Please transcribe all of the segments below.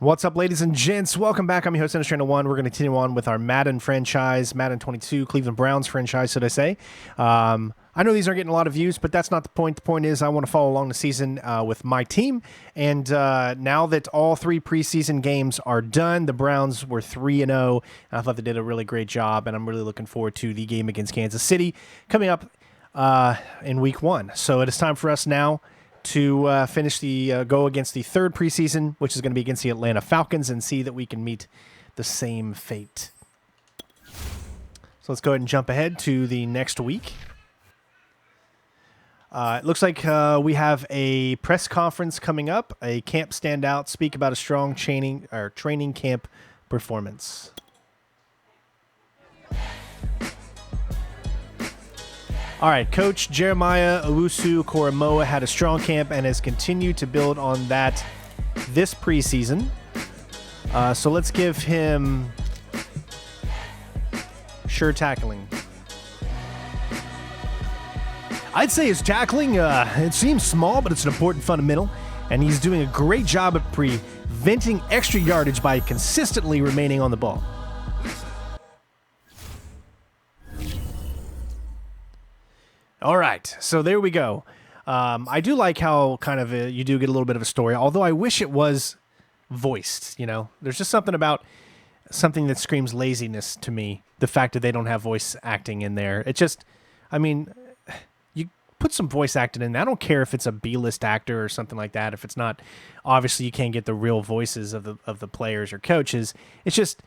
What's up, ladies and gents? Welcome back. I'm your host, Channel 1. We're going to continue on with our Madden franchise, Madden 22, Cleveland Browns franchise, should I say. I know these aren't getting a lot of views, but that's not the point. The point is I want to follow along the season with my team. And now that all three preseason games are done, the Browns were 3-0. And I thought they did a really great job, and I'm really looking forward to the game against Kansas City coming up in week 1. So it is time for us now to finish the go against the third preseason, which is going to be against the Atlanta Falcons, and see that we can meet the same fate. So let's go ahead and jump ahead to the next week. It looks like we have a press conference coming up, a camp standout, speak about a strong training camp performance. All right, Coach Jeremiah Owusu-Koramoah had a strong camp and has continued to build on that this preseason. So let's give him sure tackling. I'd say his tackling, it seems small, but it's an important fundamental, and he's doing a great job at preventing extra yardage by consistently remaining on the ball. All right, so there we go. I do like how kind of you do get a little bit of a story, although I wish it was voiced, you know. There's just something about something that screams laziness to me, the fact that they don't have voice acting in there. It just, I mean, you put some voice acting in there. I don't care if it's a B-list actor or something like that. If it's not, obviously you can't get the real voices of the players or coaches. It's just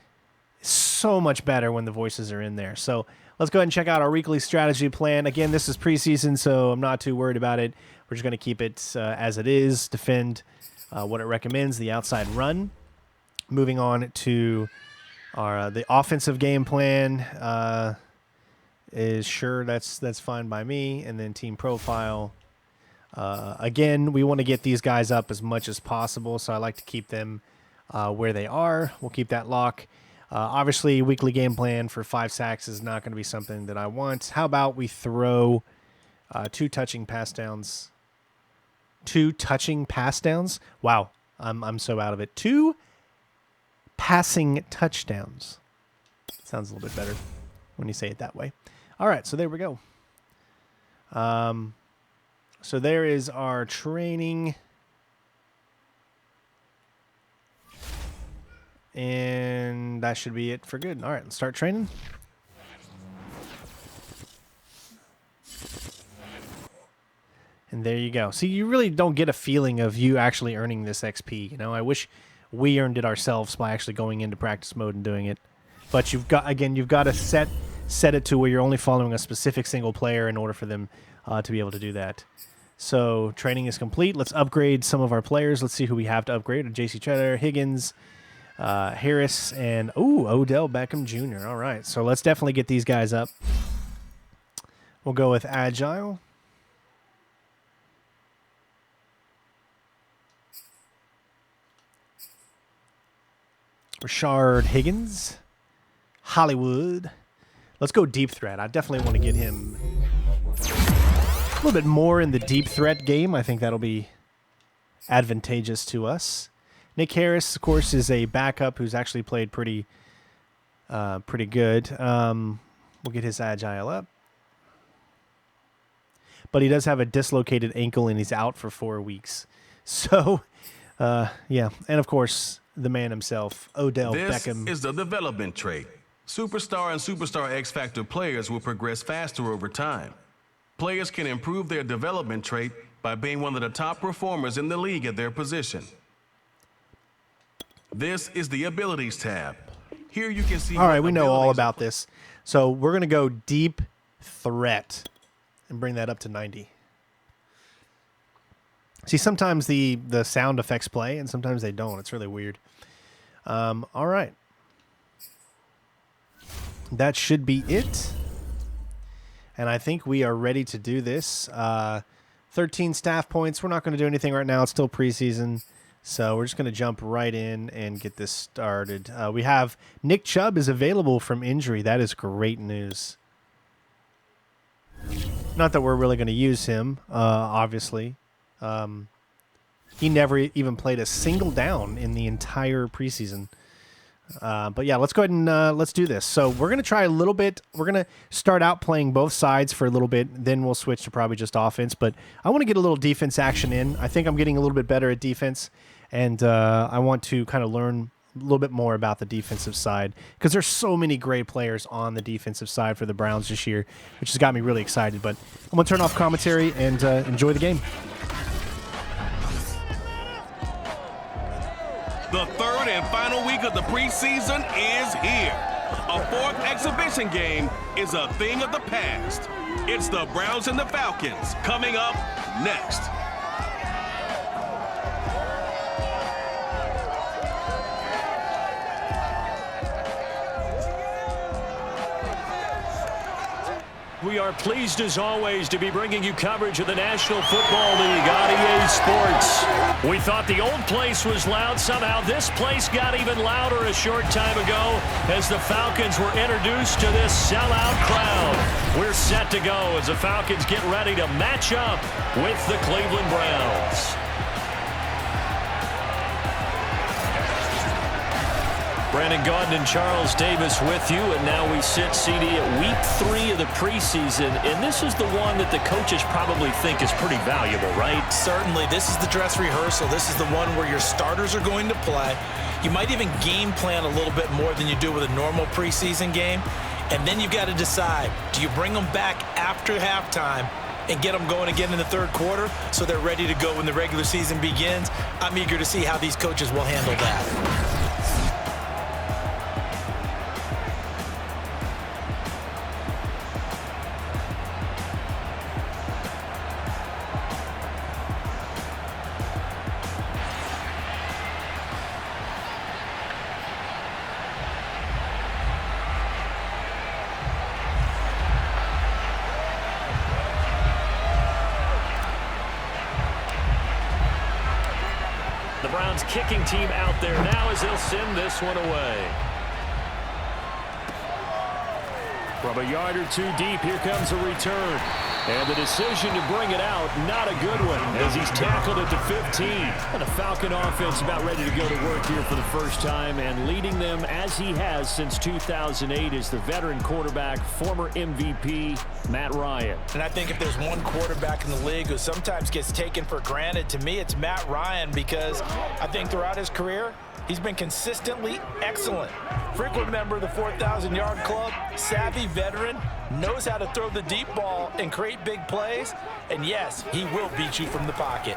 so much better when the voices are in there. So let's go ahead and check out our weekly strategy plan. Again, this is preseason, so I'm not too worried about it. We're just going to keep it as it is, defend what it recommends, the outside run. Moving on to our the offensive game plan is sure that's fine by me. And then team profile. Again, we want to get these guys up as much as possible, so I like to keep them where they are. We'll keep that lock. Obviously, weekly game plan for 5 sacks is not going to be something that I want. How about we throw 2 touching pass downs? 2 touching pass downs? Wow, I'm so out of it. 2 passing touchdowns. Sounds a little bit better when you say it that way. All right, so there we go. So there is our training. And that should be it for good. All right, let's start training. And there you go. See, you really don't get a feeling of you actually earning this XP. You know, I wish we earned it ourselves by actually going into practice mode and doing it. But you've got to set it to where you're only following a specific single player in order for them to be able to do that. So training is complete. Let's upgrade some of our players. Let's see who we have to upgrade. J.C. Treader, Higgins, Harris, and Odell Beckham Jr. All right, so let's definitely get these guys up. We'll go with Agile. Rashard Higgins. Hollywood. Let's go deep threat. I definitely want to get him a little bit more in the deep threat game. I think that'll be advantageous to us. Nick Harris, of course, is a backup who's actually played pretty good. We'll get his agile up. But he does have a dislocated ankle, and he's out for 4 weeks. So, yeah. And, of course, the man himself, Odell Beckham. This is the development trait. Superstar and Superstar X-Factor players will progress faster over time. Players can improve their development trait by being one of the top performers in the league at their position. This is the Abilities tab. Here you can see... All right, we know all about this. So we're going to go Deep Threat and bring that up to 90. See, sometimes the sound effects play, and sometimes they don't. It's really weird. All right. That should be it. And I think we are ready to do this. 13 staff points. We're not going to do anything right now. It's still preseason. So we're just going to jump right in and get this started. We have Nick Chubb is available from injury. That is great news. Not that we're really going to use him, obviously. He never even played a single down in the entire preseason. But yeah, let's go ahead and let's do this. So we're going to try a little bit. We're going to start out playing both sides for a little bit. Then we'll switch to probably just offense. But I want to get a little defense action in. I think I'm getting a little bit better at defense. And I want to kind of learn a little bit more about the defensive side, because there's so many great players on the defensive side for the Browns this year, which has got me really excited. But I'm going to turn off commentary and enjoy the game. The third and final week of the preseason is here. A fourth exhibition game is a thing of the past. It's the Browns and the Falcons coming up next. We are pleased as always to be bringing you coverage of the National Football League on EA Sports. We thought the old place was loud. Somehow this place got even louder a short time ago as the Falcons were introduced to this sellout crowd. We're set to go as the Falcons get ready to match up with the Cleveland Browns. Brandon Gaudin and Charles Davis with you, and now we sit, CD, at week 3 of the preseason, and this is the one that the coaches probably think is pretty valuable, right? Certainly. This is the dress rehearsal. This is the one where your starters are going to play. You might even game plan a little bit more than you do with a normal preseason game, and then you've got to decide, do you bring them back after halftime and get them going again in the third quarter so they're ready to go when the regular season begins? I'm eager to see how these coaches will handle that. The Browns kicking team out there now as they'll send this one away. From a yard or two deep, here comes a return. And the decision to bring it out, not a good one, as he's tackled at the 15. And the Falcon offense about ready to go to work here for the first time, and leading them as he has since 2008 is the veteran quarterback, former MVP, Matt Ryan. And I think if there's one quarterback in the league who sometimes gets taken for granted, to me it's Matt Ryan, because I think throughout his career, he's been consistently excellent. Frequent member of the 4,000-yard club, savvy veteran, knows how to throw the deep ball and create big plays. And yes, he will beat you from the pocket.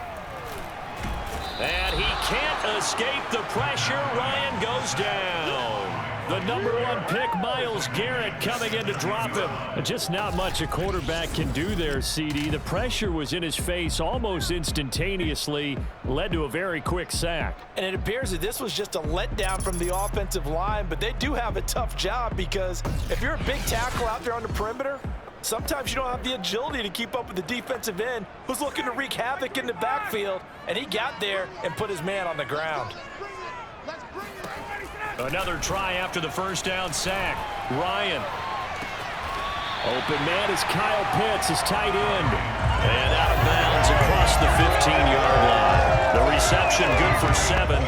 And he can't escape the pressure. Ryan goes down. The number 1 pick, Myles Garrett, coming in to drop him. Just not much a quarterback can do there, CD. The pressure was in his face almost instantaneously, led to a very quick sack. And it appears that this was just a letdown from the offensive line, but they do have a tough job, because if you're a big tackle out there on the perimeter, sometimes you don't have the agility to keep up with the defensive end who's looking to wreak havoc in the backfield, and he got there and put his man on the ground. Another try after the first down sack. Ryan. Open man is Kyle Pitts, his tight end. And out of bounds across the 15-yard line. The reception good for 7.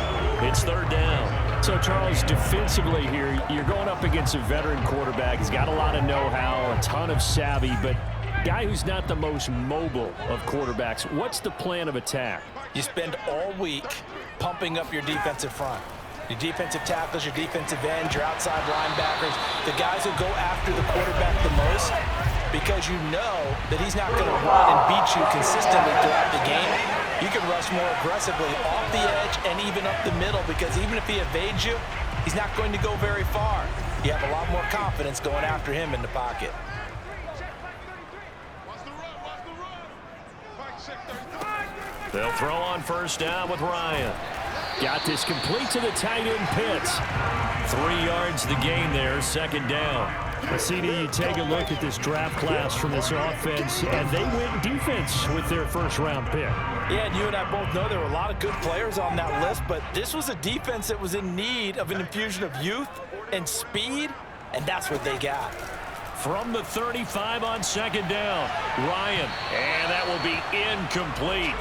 It's third down. So, Charles, defensively here, you're going up against a veteran quarterback. He's got a lot of know-how, a ton of savvy, but guy who's not the most mobile of quarterbacks. What's the plan of attack? You spend all week pumping up your defensive front. Your defensive tackles, your defensive ends, your outside linebackers, the guys who go after the quarterback the most, because you know that he's not going to run and beat you consistently throughout the game. You can rush more aggressively off the edge and even up the middle, because even if he evades you, he's not going to go very far. You have a lot more confidence going after him in the pocket. They'll throw on first down with Ryan. Got this complete to the tight end, Pitts. 3 yards the gain there, second down. CD, you take a look at this draft class from this offense, and they went defense with their first-round pick. Yeah, and you and I both know there were a lot of good players on that list, but this was a defense that was in need of an infusion of youth and speed, and that's what they got. From the 35 on second down. Ryan, and that will be incomplete.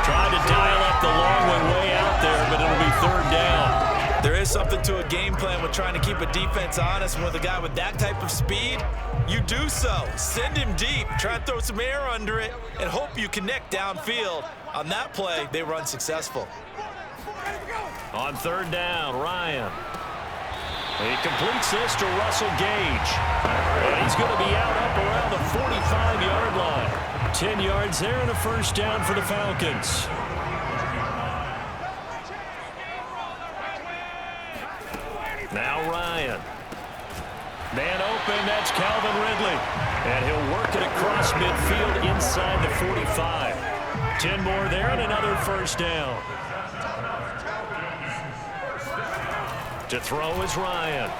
Tried to dial up the long one way out there, but it'll be third down. There is something to a game plan with trying to keep a defense honest. With a guy with that type of speed, you do so. Send him deep, try and throw some air under it, and hope you connect downfield. On that play, they were unsuccessful. On third down, Ryan. He completes this to Russell Gage. And he's going to be out up around the 45-yard line. 10 yards there and a first down for the Falcons. Now Ryan. Man open, that's Calvin Ridley. And he'll work it across midfield inside the 45. 10 more there and another first down. To throw is Ryan.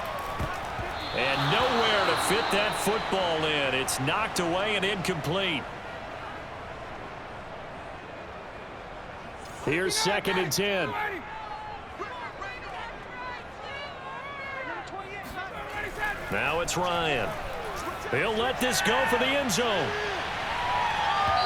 And nowhere to fit that football in. It's knocked away and incomplete. Here's 2nd and 10. Now it's Ryan. He'll let this go for the end zone.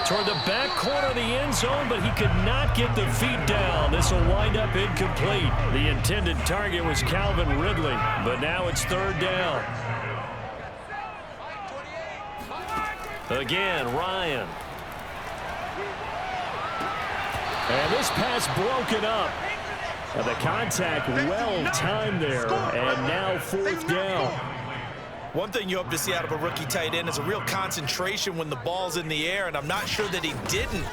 Toward the back corner of the end zone, but he could not get the feet down. This will wind up incomplete. The intended target was Calvin Ridley, but now it's third down. Again, Ryan. And this pass broken up. And the contact well timed there, and now fourth down. One thing you hope to see out of a rookie tight end is a real concentration when the ball's in the air, and I'm not sure that he didn't,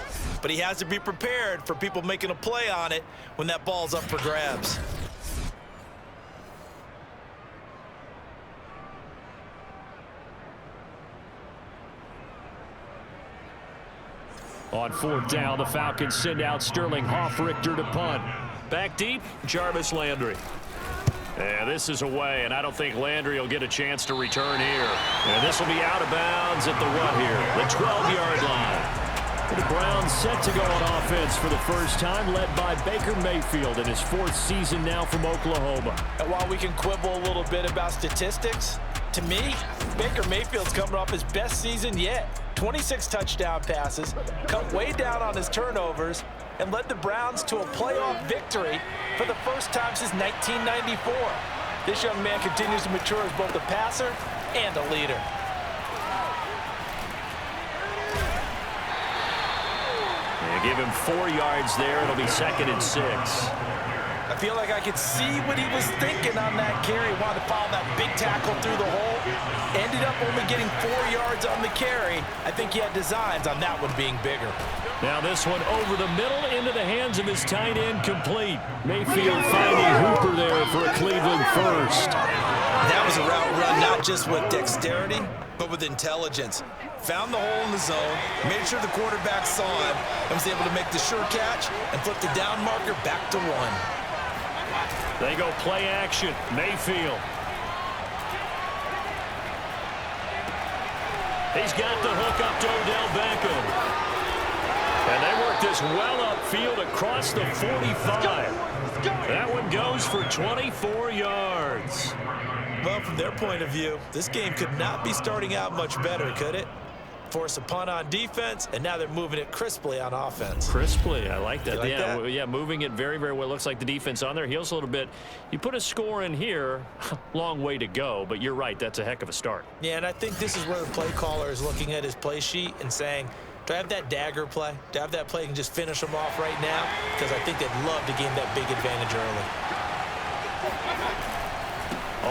but he has to be prepared for people making a play on it when that ball's up for grabs. On fourth down, the Falcons send out Sterling Hoffrichter to punt. Back deep, Jarvis Landry. And this is away, and I don't think Landry will get a chance to return here. And this will be out of bounds at the what here? The 12-yard line. The Browns set to go on offense for the first time, led by Baker Mayfield in his 4th season now from Oklahoma. And while we can quibble a little bit about statistics, to me, Baker Mayfield's coming off his best season yet. 26 touchdown passes, cut way down on his turnovers, and led the Browns to a playoff victory for the first time since 1994. This young man continues to mature as both a passer and a leader. They give him 4 yards there. It'll be 2nd and 6. I feel like I could see what he was thinking on that carry. Wanted to follow that big tackle through the hole. Ended up only getting 4 yards on the carry. I think he had designs on that one being bigger. Now this one over the middle into the hands of his tight end, complete. Mayfield finding Hooper there for a Cleveland first. That was a route run not just with dexterity, but with intelligence. Found the hole in the zone, made sure the quarterback saw him, and was able to make the sure catch and flip the down marker back to 1. They go play action. Mayfield. He's got the hook up to Odell Beckham. And they work this well upfield across the 45. That one goes for 24 yards. Well, from their point of view, this game could not be starting out much better, could it? Force a punt on defense, and now they're moving it crisply on offense. Crisply, I like that. You like yeah, that? Yeah, moving it very, very well. Looks like the defense on their heels a little bit. You put a score in here, long way to go, but you're right, that's a heck of a start. Yeah, and I think this is where the play caller is looking at his play sheet and saying, do I have that dagger play? Do I have that play and just finish them off right now? Because I think they'd love to gain that big advantage early.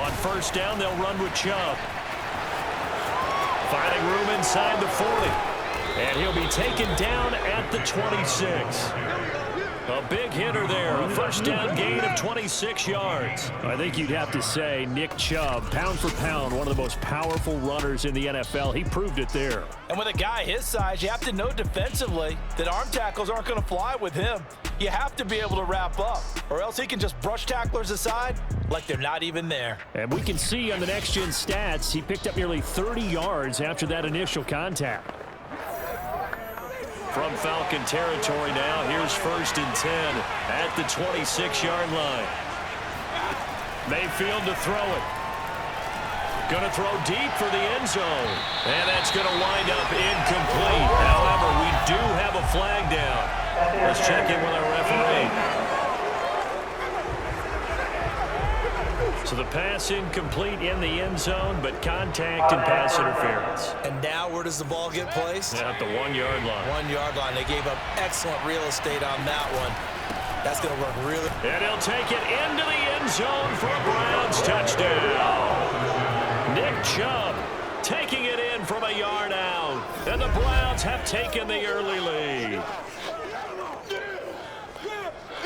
On first down, they'll run with Chubb. Finding room inside the 40. And he'll be taken down at the 26. A big hitter there. A first down gain of 26 yards. I think you'd have to say Nick Chubb, pound for pound, one of the most powerful runners in the NFL. He proved it there. And with a guy his size, you have to know defensively that arm tackles aren't going to fly with him. You have to be able to wrap up, or else he can just brush tacklers aside like they're not even there. And we can see on the next-gen stats, he picked up nearly 30 yards after that initial contact. From Falcon territory now, here's 1st and 10 at the 26-yard line. Mayfield to throw it. Going to throw deep for the end zone. And that's going to wind up incomplete. However, we do have a flag down. Let's check in with our referee. So the pass incomplete in the end zone, but contact and pass interference. And now where does the ball get placed? At the 1 yard line. 1 yard line. They gave up excellent real estate on that one. That's going to work really. And he'll take it into the end zone for a Browns touchdown. Nick Chubb taking it in from a yard out. And the Browns have taken the early lead.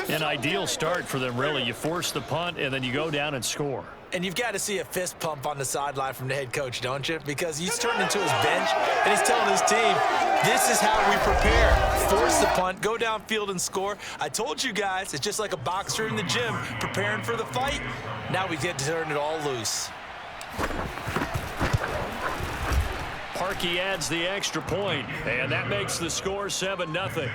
An ideal start for them, really. You force the punt, and then you go down and score. And you've got to see a fist pump on the sideline from the head coach, don't you? Because he's turned into his bench, and he's telling his team, this is how we prepare. Force the punt, go downfield and score. I told you guys, it's just like a boxer in the gym preparing for the fight. Now we get to turn it all loose. Parkey adds the extra point, and that makes the score 7-0.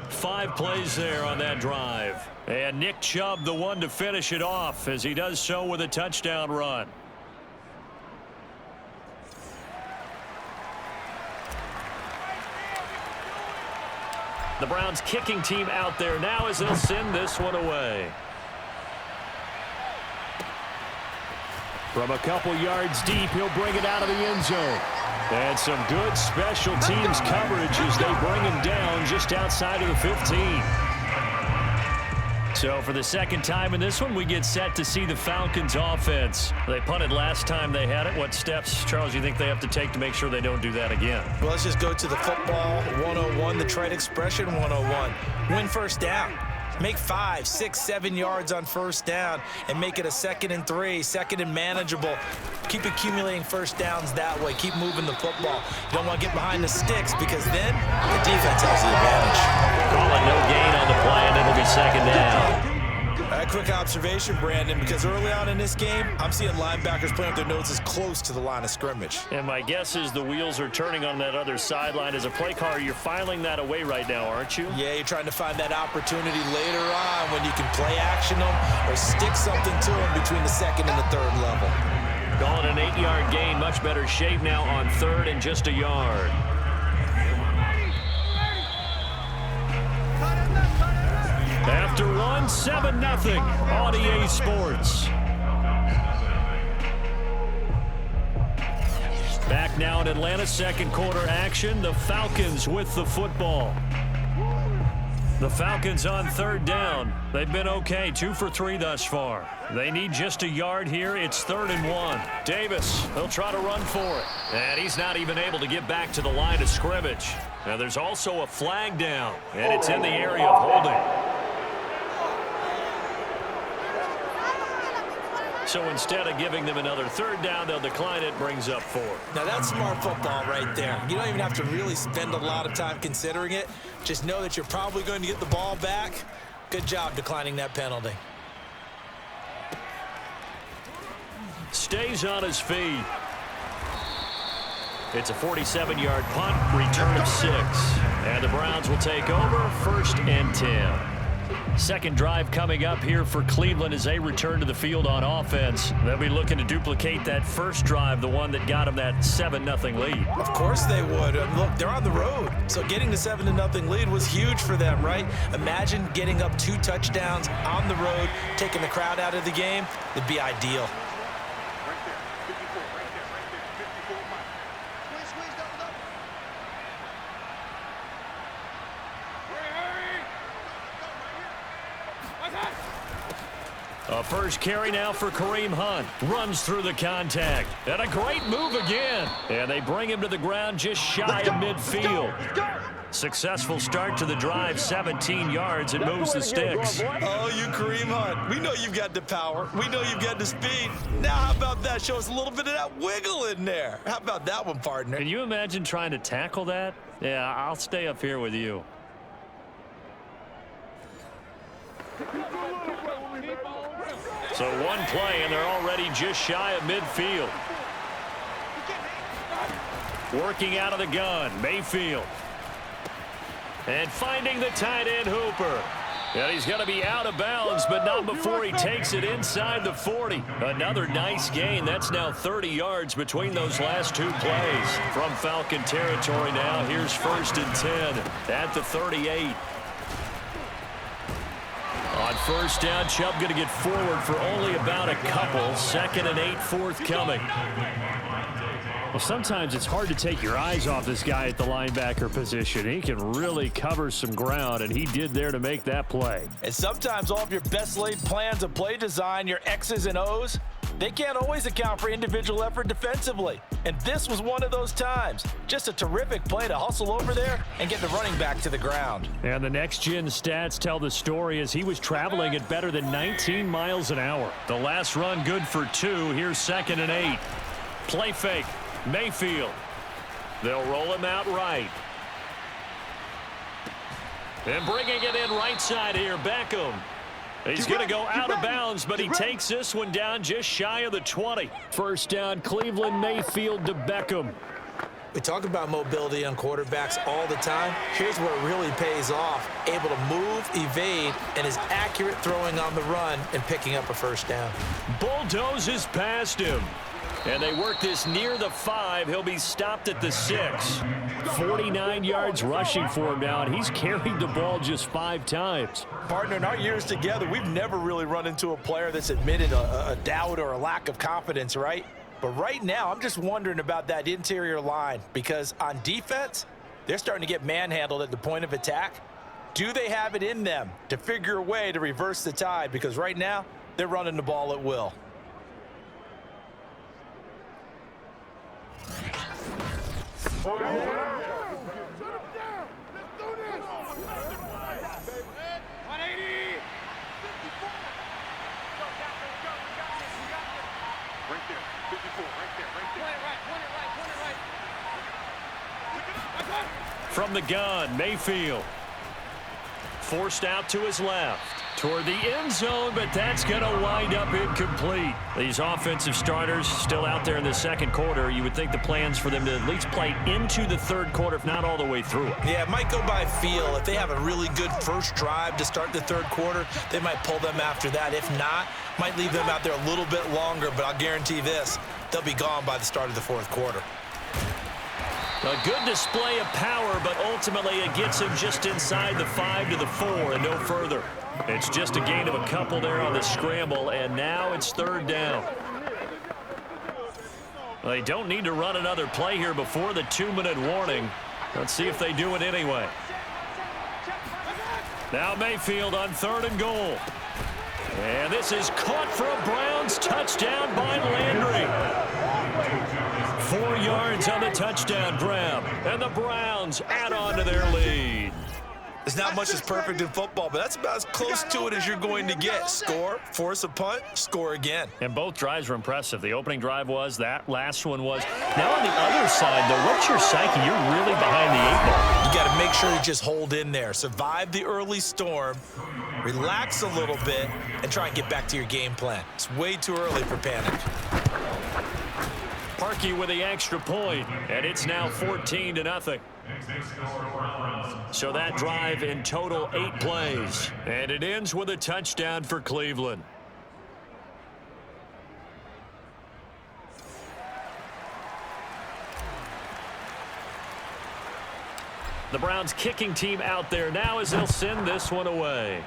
5 plays there on that drive. And Nick Chubb, the one to finish it off, as he does so with a touchdown run. The Browns kicking team out there now as they'll send this one away. From a couple yards deep, he'll bring it out of the end zone. And some good special teams coverage as they bring him down just outside of the 15. So for the second time in this one, we get set to see the Falcons offense. They punted last time they had it. What steps, Charles, do you think they have to take to make sure they don't do that again? Well, let's just go to the football 101, the trade expression 101. Win first down. Make 5, 6, 7 yards on first down and make it a 2nd and 3, 2nd and manageable. Keep accumulating first downs that way. Keep moving the football. You don't want to get behind the sticks because then the defense has the advantage. Call it no gain on the play, and it'll be 2nd down. A quick observation, Brandon, because early on in this game, I'm seeing linebackers playing with their noses close to the line of scrimmage. And my guess is the wheels are turning on that other sideline. As a play caller, you're filing that away right now, aren't you? Yeah, you're trying to find that opportunity later on when you can play action them or stick something to them between the 2nd and the 3rd level. Call it an 8-yard gain. Much better shape now on 3rd and just a yard. After one, 7-0 on EA Sports. Back now in Atlanta, 2nd quarter action. The Falcons with the football. The Falcons on 3rd down. They've been okay, 2 for 3 thus far. They need just a yard here. It's 3rd and 1. Davis, he'll try to run for it. And he's not even able to get back to the line of scrimmage. Now there's also a flag down, and it's in the area of holding. So instead of giving them another 3rd down, they'll decline it, brings up 4. Now that's smart football right there. You don't even have to really spend a lot of time considering it. Just know that you're probably going to get the ball back. Good job declining that penalty. Stays on his feet. It's a 47-yard punt, return of 6. And the Browns will take over, 1st and 10. Second drive coming up here for Cleveland as they return to the field on offense. They'll be looking to duplicate that first drive, the one that got them that 7-0 lead. Of course they would. Look, they're on the road, so getting the 7-0 lead was huge for them, right? Imagine getting up 2 touchdowns on the road, taking the crowd out of the game. It'd be ideal. A first carry now for Kareem Hunt. Runs through the contact. And a great move again. And they bring him to the ground just shy of midfield. Successful start to the drive, 17 yards. It moves the sticks. Oh, you Kareem Hunt. We know you've got the power. We know you've got the speed. Now how about that? Show us a little bit of that wiggle in there. How about that one, partner? Can you imagine trying to tackle that? Yeah, I'll stay up here with you. So one play, and they're already just shy of midfield. Working out of the gun, Mayfield. And finding the tight end Hooper. And he's going to be out of bounds, but not before he takes it inside the 40. Another nice gain. That's now 30 yards between those last two plays. From Falcon territory now, here's 1st and 10 at the 38. On 1st down, Chubb going to get forward for only about a couple. 2nd and 8 forthcoming. Well, sometimes it's hard to take your eyes off this guy at the linebacker position. He can really cover some ground, and he did there to make that play. And sometimes all of your best laid plans of play design, your X's and O's, they can't always account for individual effort defensively. And this was one of those times. Just a terrific play to hustle over there and get the running back to the ground. And the next-gen stats tell the story as he was traveling at better than 19 miles an hour. The last run good for 2. Here's 2nd and 8. Play fake. Mayfield. They'll roll him out right. And bringing it in right side here, Beckham. He's going to go out of bounds, but he takes this one down just shy of the 20. 1st down, Cleveland, Mayfield to Beckham. We talk about mobility on quarterbacks all the time. Here's where it really pays off. Able to move, evade, and is accurate throwing on the run and picking up a 1st down. Bulldozes past him. And they work this near the 5. He'll be stopped at the 6. 49 yards rushing for him now, and he's carried the ball just 5 times. Partner, in our years together, we've never really run into a player that's admitted a doubt or a lack of confidence, right? But right now, I'm just wondering about that interior line because on defense, they're starting to get manhandled at the point of attack. Do they have it in them to figure a way to reverse the tide? Because right now, they're running the ball at will. From the gun, Mayfield. Forced out to his left. Toward the end zone, but that's going to wind up incomplete. These offensive starters still out there in the 2nd quarter. You would think the plans for them to at least play into the 3rd quarter, if not all the way through it. Yeah, it might go by feel. If they have a really good first drive to start the 3rd quarter, they might pull them after that. If not, might leave them out there a little bit longer, but I'll guarantee this, they'll be gone by the start of the 4th quarter. A good display of power, but ultimately it gets him just inside the 5 to the 4 and no further. It's just a gain of a couple there on the scramble, and now it's 3rd down. They don't need to run another play here before the 2-minute warning. Let's see if they do it anyway. Now Mayfield on 3rd and goal. And this is caught for a Browns touchdown by Landry. 4 yards on the touchdown grab, and the Browns add on to their lead. There's not much that's perfect in football, but that's about as close to it as you're going to get. Score, force a punt, score again. And both drives were impressive. The opening drive was, that last one was. Now on the other side, though, what's your psyche? You're really behind the 8 ball. You got to make sure you just hold in there. Survive the early storm, relax a little bit, and try and get back to your game plan. It's way too early for panic. Parkey with the extra point, and it's now 14-0. So that drive in total 8 plays, and it ends with a touchdown for Cleveland. The Browns kicking team out there now as they'll send this one away.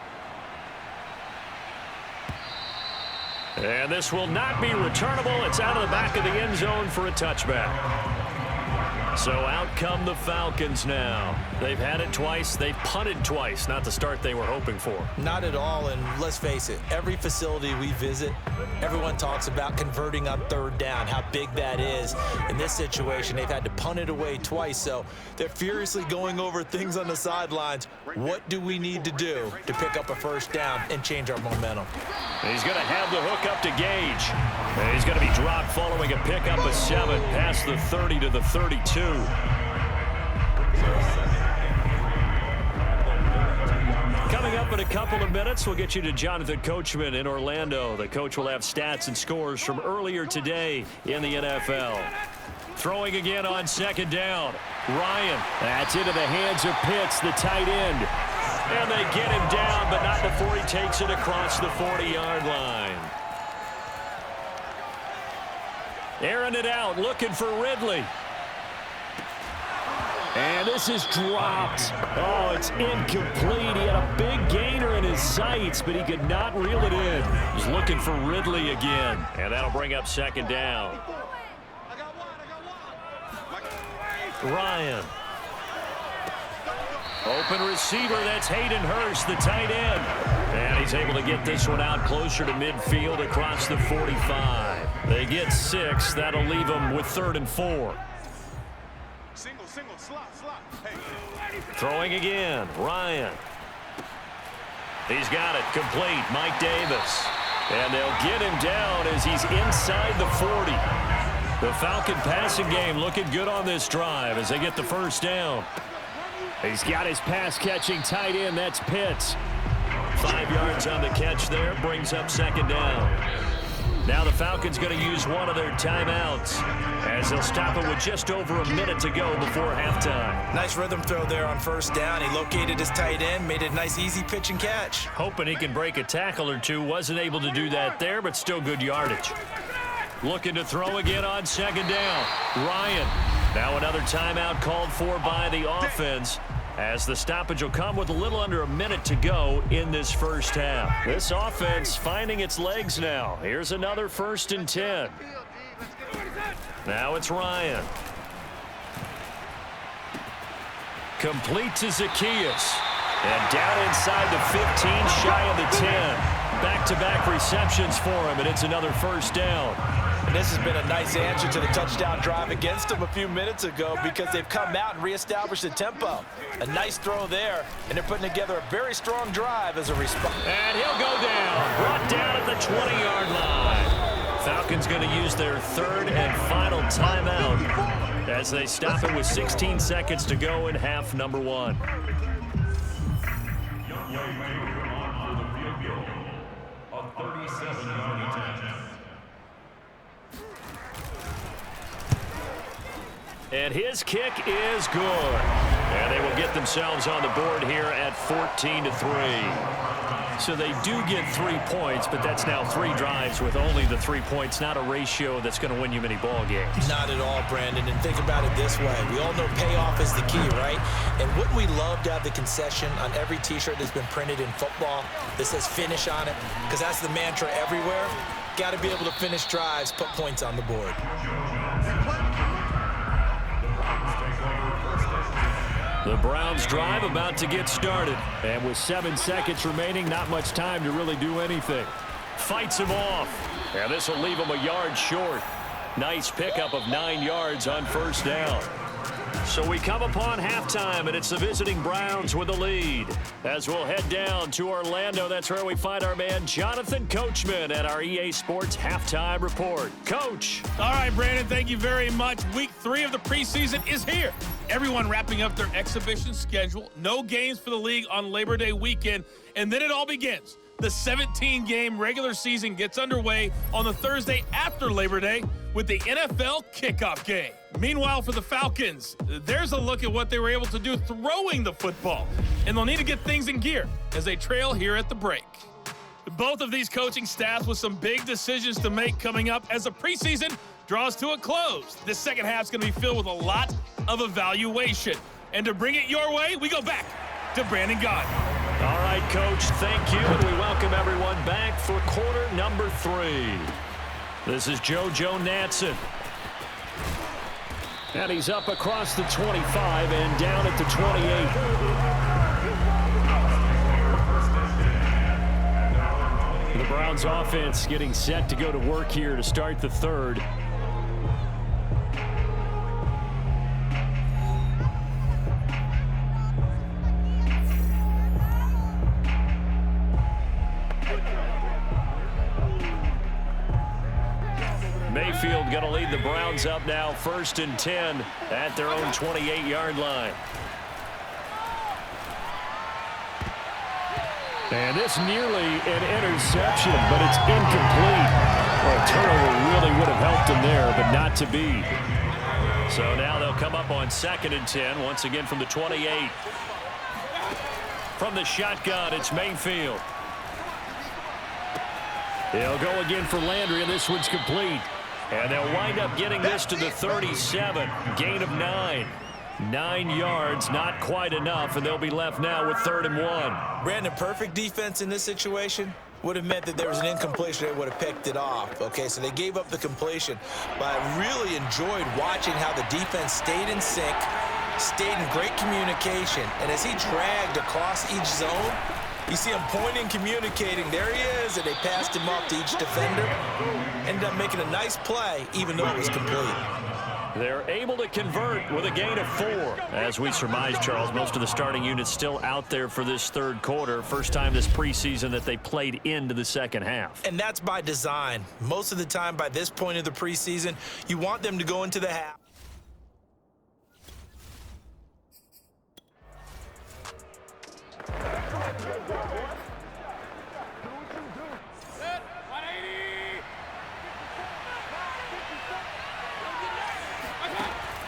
And this will not be returnable. It's out of the back of the end zone for a touchback. So out come the Falcons now. They've had it twice. They've punted twice. Not the start they were hoping for. Not at all, and let's face it, every facility we visit, everyone talks about converting on 3rd down, how big that is. In this situation, they've had to punt it away twice, so they're furiously going over things on the sidelines. What do we need to do to pick up a 1st down and change our momentum? He's going to have the hook up to Gage. And he's going to be dropped following a pickup of 7 past the 30 to the 32. Coming up in a couple of minutes, we'll get you to Jonathan Coachman in Orlando. The coach will have stats and scores from earlier today in the NFL. Throwing again on 2nd down. Ryan. That's into the hands of Pitts, the tight end. And they get him down, but not before he takes it across the 40-yard line. Airing it out, looking for Ridley. And this is dropped. Oh, it's incomplete. He had a big gainer in his sights, but he could not reel it in. He's looking for Ridley again. And that'll bring up second down. Ryan. Open receiver, that's Hayden Hurst, the tight end. And he's able to get this one out closer to midfield across the 45. They get 6. That'll leave them with 3rd and 4. Throwing again, Ryan. He's got it, complete, Mike Davis. And they'll get him down as he's inside the 40. The Falcon passing game looking good on this drive as they get the first down. He's got his pass-catching tight end, that's Pitts. 5 yards on the catch there, brings up second down. Now the Falcons going to use one of their timeouts as they'll stop it with just over a minute to go before halftime. Nice rhythm throw there on first down. He located his tight end, made it a nice easy pitch and catch. Hoping he can break a tackle or two. Wasn't able to do that there, but still good yardage. Looking to throw again on second down. Ryan. Now another timeout called for by the offense as the stoppage will come with a little under a minute to go in this first half. This offense finding its legs now. Here's another 1st and 10. Now it's Ryan. Complete to Zacchaeus. And down inside the 15, shy of the 10. Back-to-back receptions for him, and it's another first down. And this has been a nice answer to the touchdown drive against them a few minutes ago because they've come out and reestablished the tempo. A nice throw there, and they're putting together a very strong drive as a response. And he'll go down, brought down at the 20-yard line. Falcons going to use their 3rd and final timeout as they stop it with 16 seconds to go in half number 1. And his kick is good. And they will get themselves on the board here at 14-3. So they do get 3 points, but that's now 3 drives with only the 3 points, not a ratio that's going to win you many ball games. Not at all, Brandon. And think about it this way. We all know payoff is the key, right? And wouldn't we love to have the concession on every T-shirt that's been printed in football that says finish on it? Because that's the mantra everywhere. Got to be able to finish drives, put points on the board. The Browns drive about to get started. And with 7 seconds remaining, not much time to really do anything. Fights him off. And this will leave him a yard short. Nice pickup of 9 yards on first down. So we come upon halftime, and it's the visiting Browns with the lead. As we'll head down to Orlando, that's where we find our man Jonathan Coachman at our EA Sports Halftime Report. Coach. All right, Brandon, thank you very much. Week 3 of the preseason is here. Everyone wrapping up their exhibition schedule. No games for the league on Labor Day weekend, and then it all begins. The 17-game regular season gets underway on the Thursday after Labor Day with the NFL kickoff game. Meanwhile, for the Falcons, there's a look at what they were able to do throwing the football, and they'll need to get things in gear as they trail here at the break. Both of these coaching staffs with some big decisions to make coming up as the preseason draws to a close. This second half is going to be filled with a lot of evaluation. And to bring it your way, we go back to Brandon Gaudin. All right, Coach, thank you, and we welcome everyone back for quarter number 3. This is JoJo Natson. And he's up across the 25 and down at the 28. The Browns offense getting set to go to work here to start the 3rd. Mayfield going to lead the Browns up now, 1st and 10 at their own 28-yard line. And this nearly an interception, but it's incomplete. Well, a turnover really would have helped him there, but not to be. So now they'll come up on 2nd and 10, once again from the 28. From the shotgun, it's Mayfield. He'll go again for Landry, and this one's complete. And they'll wind up getting this to the 37. Gain of 9. 9 yards, not quite enough, and they'll be left now with 3rd and 1. Brandon, perfect defense in this situation would have meant that there was an incompletion. They would have picked it off. Okay, so they gave up the completion. But I really enjoyed watching how the defense stayed in sync, stayed in great communication. And as he dragged across each zone, you see him pointing, communicating. There he is, and they passed him off to each defender. Ended up making a nice play, even though it was complete. They're able to convert with a gain of 4. As we surmise, Charles, most of the starting units still out there for this 3rd quarter. First time this preseason that they played into the 2nd half. And that's by design. Most of the time by this point of the preseason, you want them to go into the half.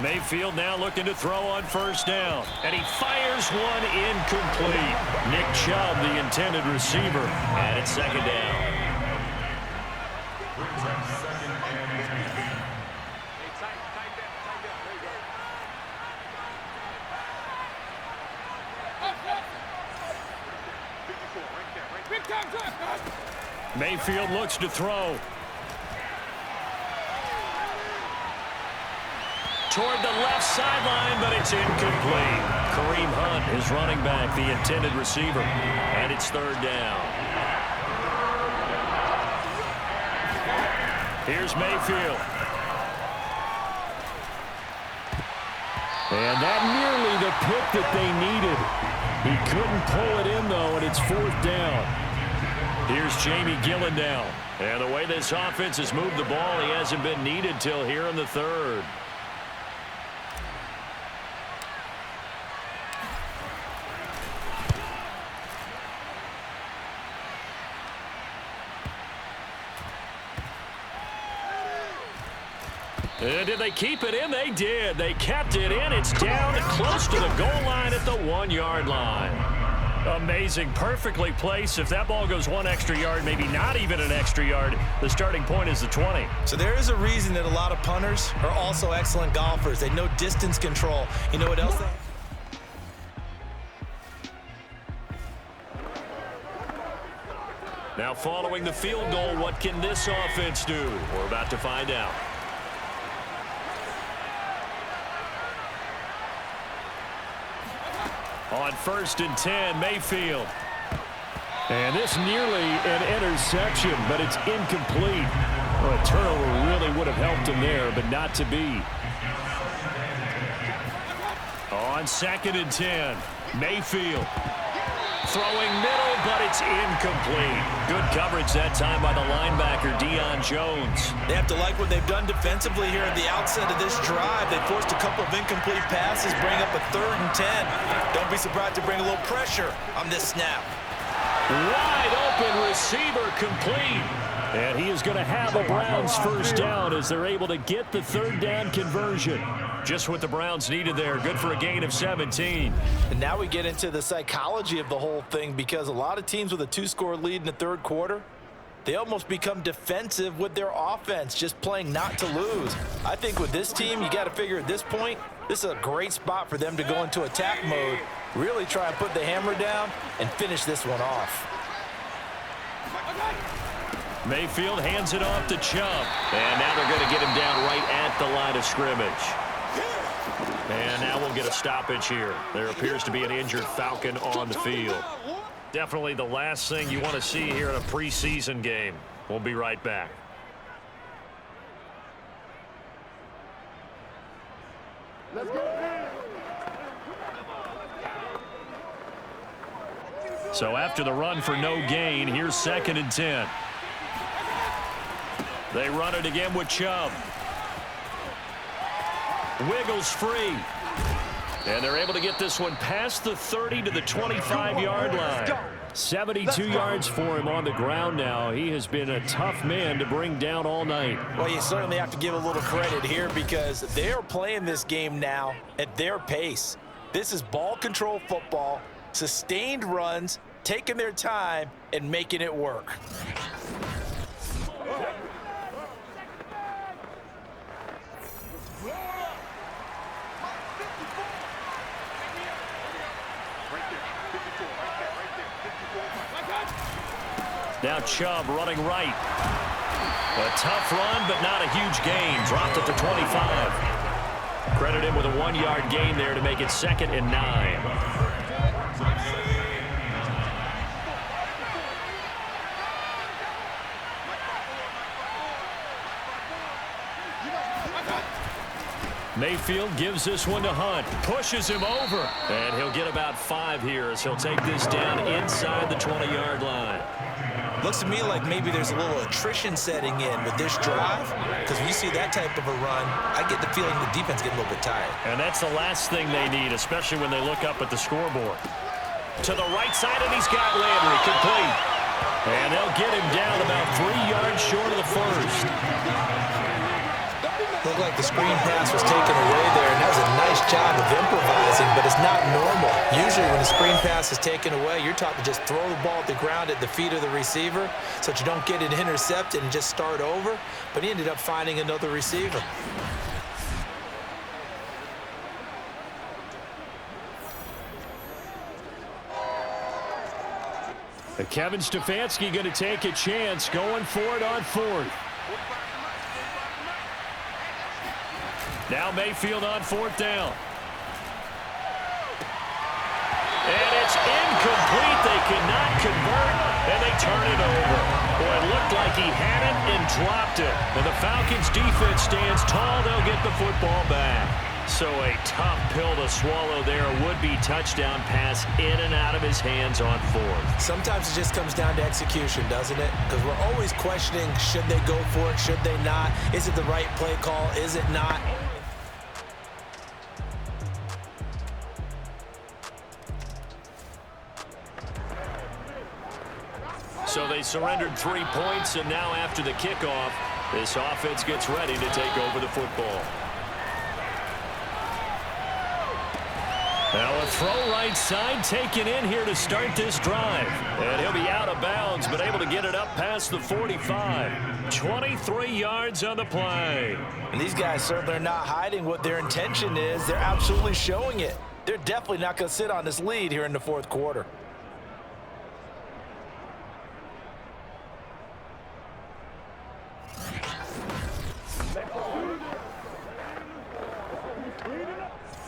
Mayfield now looking to throw on 1st down. And he fires one incomplete. Nick Chubb, the intended receiver. And it's 2nd down. Mayfield looks to throw. Toward the left sideline, but it's incomplete. Kareem Hunt is running back, the intended receiver. And it's 3rd down. Here's Mayfield. And that nearly the pick that they needed. He couldn't pull it in, though, and it's 4th down. Here's Jamie Gillen now. And the way this offense has moved the ball, he hasn't been needed till here in the 3rd. And did they keep it in? They did. They kept it in. It's down close to the goal line at the 1-yard line. Amazing. Perfectly placed. If that ball goes 1 extra yard, maybe not even an extra yard, the starting point is the 20. So there is a reason that a lot of punters are also excellent golfers. They know distance control. You know what else they have? Now following the field goal, what can this offense do? We're about to find out. On 1st and 10, Mayfield. And this nearly an interception, but it's incomplete. Well, a turnover really would have helped him there, but not to be. On 2nd and 10, Mayfield. Throwing middle, but it's incomplete. Good coverage that time by the linebacker, Deion Jones. They have to like what they've done defensively here at the outset of this drive. They forced a couple of incomplete passes, bring up a 3rd and 10. Don't be surprised to bring a little pressure on this snap. Wide open receiver complete. And he is going to have a Browns 1st down as they're able to get the 3rd down conversion. Just what the Browns needed there. Good for a gain of 17. And now we get into the psychology of the whole thing, because a lot of teams with a 2-score lead in the 3rd quarter, they almost become defensive with their offense, just playing not to lose. I think with this team, you got to figure at this point, this is a great spot for them to go into attack mode, really try and put the hammer down and finish this one off. Mayfield hands it off to Chubb. And now they're going to get him down right at the line of scrimmage. And now we'll get a stoppage here. There appears to be an injured Falcon on the field. Definitely the last thing you want to see here in a preseason game. We'll be right back. Let's go. So after the run for no gain, here's 2nd and 10. They run it again with Chubb. Wiggles free. And they're able to get this one past the 30 to the 25-yard line. 72 yards for him on the ground now. He has been a tough man to bring down all night. Well, you certainly have to give a little credit here, because they're playing this game now at their pace. This is ball control football. Sustained runs, taking their time, and making it work. Now Chubb running right. A tough run, but not a huge gain. Dropped at the 25. Credit him with a 1-yard gain there to make it 2nd and 9. Mayfield gives this one to Hunt. Pushes him over. And he'll get about 5 here as he'll take this down inside the 20-yard line. Looks to me like maybe there's a little attrition setting in with this drive, because when you see that type of a run, I get the feeling the defense getting a little bit tired. And that's the last thing they need, especially when they look up at the scoreboard. To the right side, and he's got Landry complete. And they'll get him down about 3 yards short of the first. Looked like the screen pass was taken away there, and that was a nice job of improvising, but it's not normal. Usually when the screen pass is taken away, you're taught to just throw the ball at the ground at the feet of the receiver so that you don't get it intercepted and just start over, but he ended up finding another receiver. Kevin Stefanski going to take a chance, going for it on 4th. Now Mayfield on 4th down. And it's incomplete. They cannot convert, and they turn it over. Boy, it looked like he had it and dropped it. And the Falcons defense stands tall. They'll get the football back. So a tough pill to swallow there. A would-be touchdown pass in and out of his hands on 4th. Sometimes it just comes down to execution, doesn't it? Because we're always questioning, should they go for it, should they not? Is it the right play call, is it not? So they surrendered 3 points, and now after the kickoff, this offense gets ready to take over the football. Now a throw right side taken in here to start this drive. And he'll be out of bounds, but able to get it up past the 45. 23 yards on the play. And these guys certainly are not hiding what their intention is. They're absolutely showing it. They're definitely not going to sit on this lead here in the 4th quarter.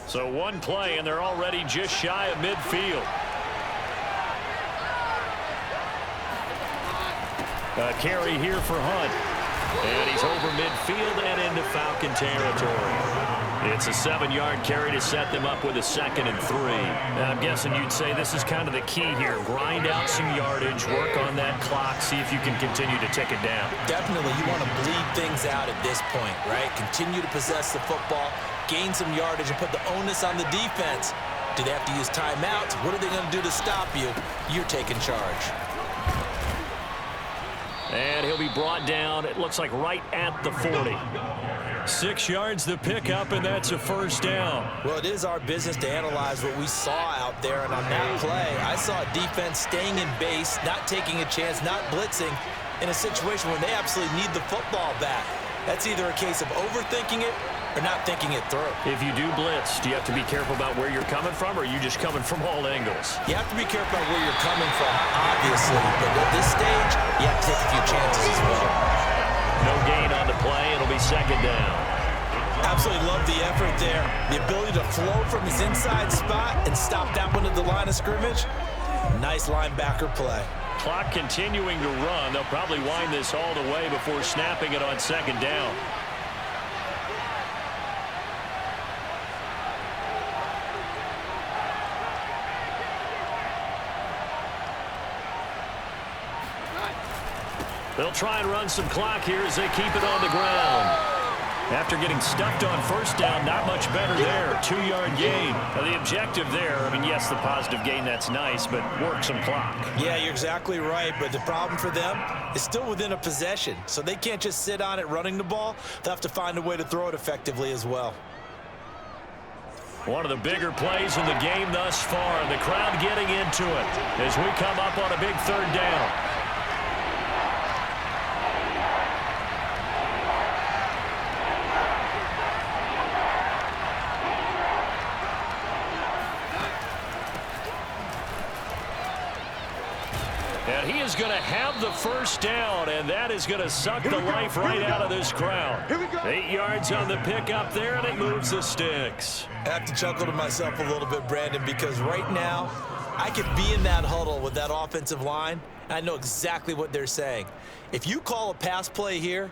So one play, and they're already just shy of midfield. A carry here for Hunt. And he's over midfield and into Falcon territory. It's a 7-yard carry to set them up with a 2nd and 3. And I'm guessing you'd say this is kind of the key here. Grind out some yardage, work on that clock, see if you can continue to tick it down. Definitely, you want to bleed things out at this point, right? Continue to possess the football, gain some yardage, and put the onus on the defense. Do they have to use timeouts? What are they going to do to stop you? You're taking charge. And he'll be brought down, it looks like right at the 40. 6 yards the pickup, and that's a 1st down. Well, it is our business to analyze what we saw out there, and on that play, I saw a defense staying in base, not taking a chance, not blitzing, in a situation where they absolutely need the football back. That's either a case of overthinking it or not thinking it through. If you do blitz, do you have to be careful about where you're coming from, or are you just coming from all angles? You have to be careful about where you're coming from, obviously, but at this stage, you have to take a few chances as well. No gain on the play. It'll be 2nd down. Absolutely love the effort there. The ability to flow from his inside spot and stop that one at the line of scrimmage. Nice linebacker play. Clock continuing to run. They'll probably wind this all the way before snapping it on 2nd down. They'll try and run some clock here as they keep it on the ground. After getting stuffed on 1st down, not much better there. 2-yard gain. Now the objective there, I mean, yes, the positive gain, that's nice, but work some clock. Yeah, you're exactly right, but the problem for them is still within a possession, so they can't just sit on it running the ball. They'll have to find a way to throw it effectively as well. One of the bigger plays in the game thus far. The crowd getting into it as we come up on a big third down. And he is going to have the first down, and that is going to suck the life right out of this crowd. 8 yards on the pickup there, and it moves the sticks. I have to chuckle to myself a little bit, Brandon, because right now I could be in that huddle with that offensive line, and I know exactly what they're saying. If you call a pass play here,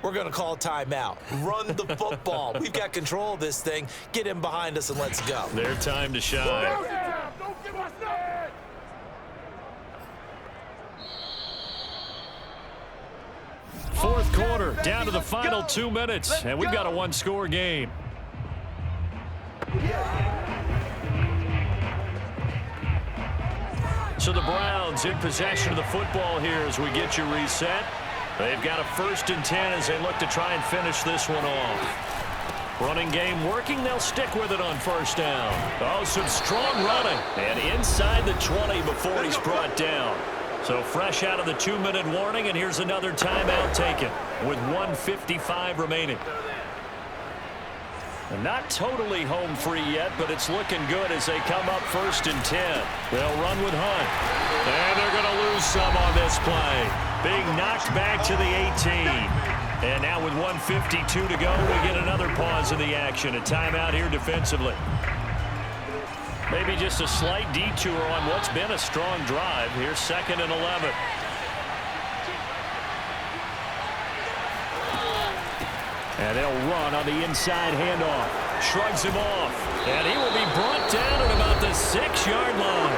we're going to call a timeout. Run the football. We've got control of this thing. Get him behind us and let's go. Their time to shine. Fourth quarter, down to the final 2 minutes, and we've got a one-score game. So the Browns in possession of the football here as we get you reset. They've got a 1st and 10 as they look to try and finish this one off. Running game working. They'll stick with it on 1st down. Oh, some strong running. And inside the 20 before he's brought down. So fresh out of the 2-minute warning, and here's another timeout taken with 1:55 remaining. And not totally home free yet, but it's looking good as they come up 1st and 10. They'll run with Hunt. And they're going to lose some on this play. Being knocked back to the 18. And now with 1:52 to go, we get another pause in the action. A timeout here defensively. Maybe just a slight detour on what's been a strong drive. Here's 2nd and 11. And they'll run on the inside handoff. Shrugs him off. And he will be brought down at about the 6-yard line.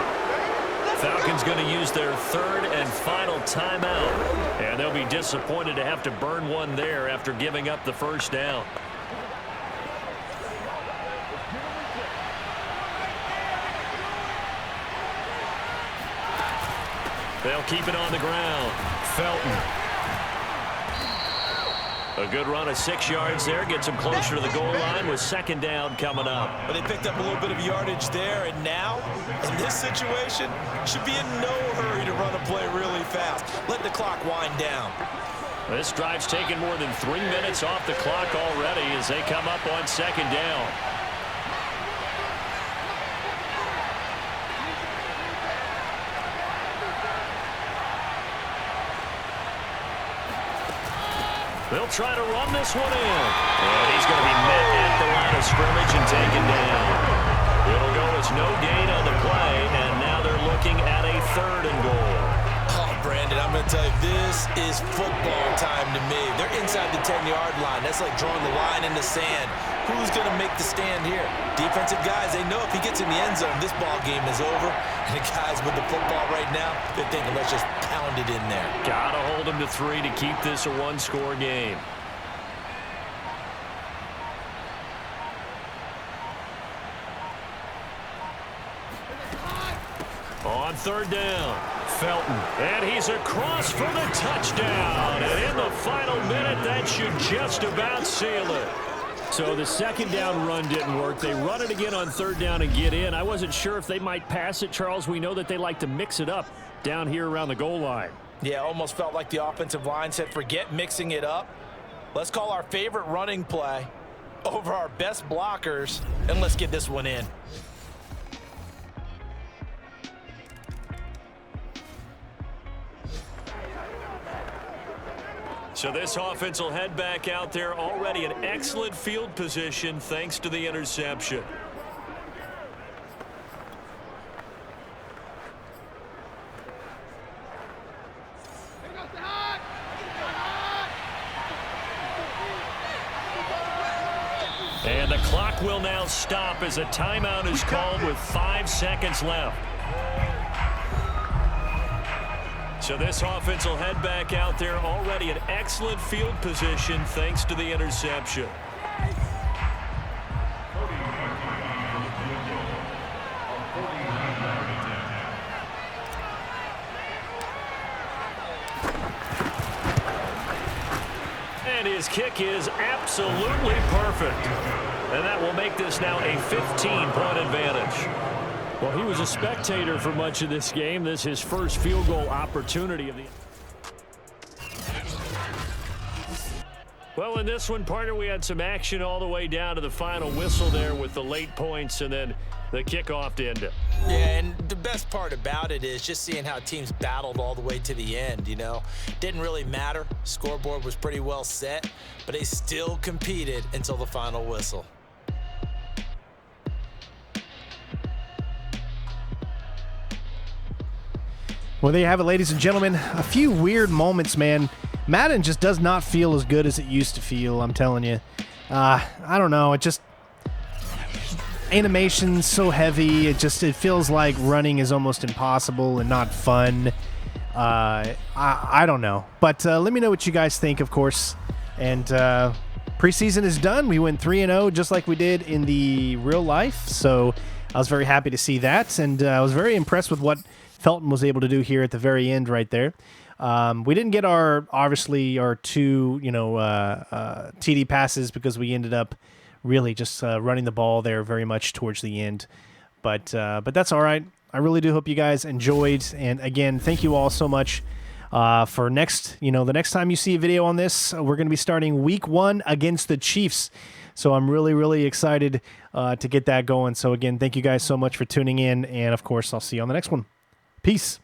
Falcons going to use their 3rd and final timeout. And they'll be disappointed to have to burn one there after giving up the 1st down. They'll keep it on the ground. Felton. A good run of 6 yards there. Gets him closer to the goal line with 2nd down coming up. But they picked up a little bit of yardage there, and now, in this situation, should be in no hurry to run a play really fast. Let the clock wind down. This drive's taken more than 3 minutes off the clock already as they come up on 2nd down. They'll try to run this one in. And he's going to be met at the line of scrimmage and taken down. It'll go as no gain on the play, and now they're looking at a 3rd and goal. Oh, Brandon, I'm going to tell you, this is football time to me. They're inside the 10-yard line. That's like drawing the line in the sand. Who's going to make the stand here? Defensive guys, they know if he gets in the end zone, this ball game is over. And the guys with the football right now, they're thinking, let's just pound it in there. Gotta hold them to 3 to keep this a one-score game. On 3rd down, Felton. And he's across for the touchdown. And in the final minute, that should just about seal it. So the 2nd down run didn't work. They run it again on 3rd down and get in. I wasn't sure if they might pass it, Charles. We know that they like to mix it up down here around the goal line. Yeah, almost felt like the offensive line said, forget mixing it up. Let's call our favorite running play over our best blockers, and let's get this one in. So this offense will head back out there, already in excellent field position thanks to the interception. And the clock will now stop as a timeout is called with 5 seconds left. So this offense will head back out there, already in excellent field position thanks to the interception. And his kick is absolutely perfect. And that will make this now a 15-point advantage. Well, he was a spectator for much of this game. This is his first field goal opportunity of the... Well, in this one, partner, we had some action all the way down to the final whistle there with the late points and then the kickoff to end it. Yeah, and the best part about it is just seeing how teams battled all the way to the end, you know. Didn't really matter. Scoreboard was pretty well set, but they still competed until the final whistle. Well, there you have it, ladies and gentlemen. A few weird moments, man. Madden just does not feel as good as it used to feel, I'm telling you. I don't know. It just... Animation's so heavy. It feels like running is almost impossible and not fun. I don't know. But let me know what you guys think, of course. And preseason is done. We went 3-0 just like we did in the real life. So I was very happy to see that. And I was very impressed with what Felton was able to do here at the very end right there. We didn't get our two, TD passes because we ended up really just running the ball there very much towards the end. But that's all right. I really do hope you guys enjoyed. And again, thank you all so much for the next time you see a video on this, we're going to be starting week 1 against the Chiefs. So I'm really, really excited to get that going. So again, thank you guys so much for tuning in. And of course, I'll see you on the next one. Peace.